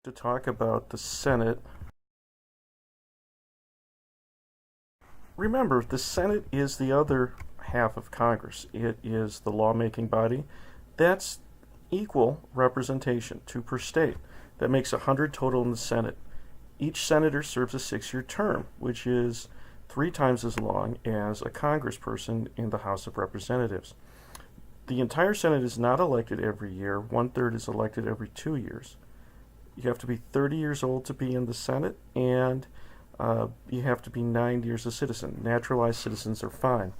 To talk about the Senate. Remember, the Senate is the other half of Congress. It is the lawmaking body. That's equal representation, two per state. That makes 100 total in the Senate. Each senator serves a 6-year term, which is 3 times as long as a congressperson in the House of Representatives. The entire Senate is not elected every year. 1/3 is elected every 2 years. You have to be 30 years old to be in the Senate, and you have to be 9 years a citizen. Naturalized citizens are fine.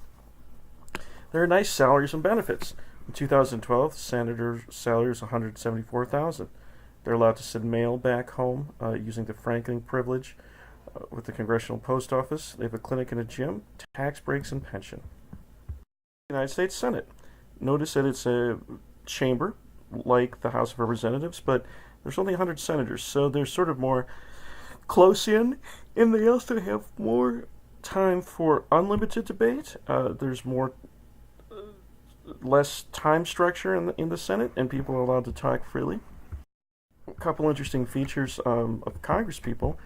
There are nice salaries and benefits. In 2012, senator salary is $174,000. They're allowed to send mail back home using the franking privilege with the Congressional Post Office. They have a clinic and a gym, tax breaks, and pension. United States Senate. Notice that it's a chamber like the House of Representatives, but there's only 100 senators, so they're sort of more close in, and they also have more time for unlimited debate. There's less time structure in the Senate, and people are allowed to talk freely. A couple interesting features of Congress people.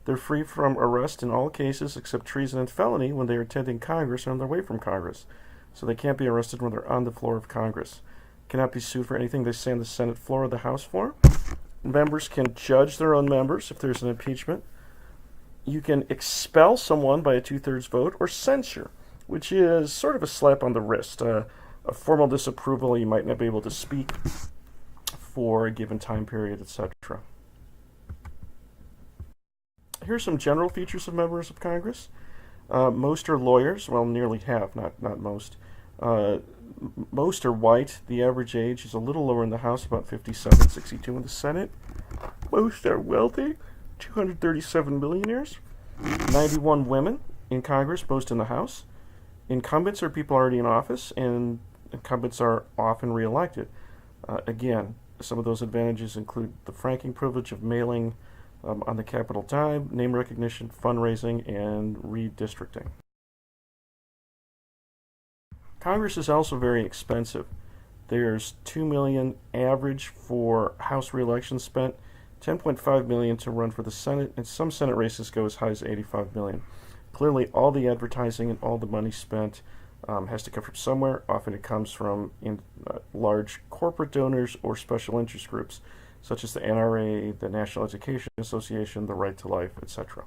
They're free from arrest in all cases except treason and felony when they're attending Congress or on their way from Congress. So they can't be arrested when they're on the floor of Congress. Cannot be sued for anything they say on the Senate floor or the House floor. Members can judge their own members if there's an impeachment. You can expel someone by a 2/3 vote or censure, which is sort of a slap on the wrist. A formal disapproval, you might not be able to speak for a given time period, etc. Here's some general features of members of Congress. Most are lawyers. Well, nearly half, not most. Most are white. The average age is a little lower in the House, about 57, 62 in the Senate. Most are wealthy, 237 millionaires. 91 women in Congress, most in the House. Incumbents are people already in office, and incumbents are often reelected. Again, some of those advantages include the franking privilege of mailing on the capital dime, name recognition, fundraising, and redistricting. Congress is also very expensive. There's $2 million average for House reelection spent, $10.5 million to run for the Senate, and some Senate races go as high as $85 million. Clearly, all the advertising and all the money spent has to come from somewhere. Often it comes from large corporate donors or special interest groups, such as the NRA, the National Education Association, the Right to Life, etc.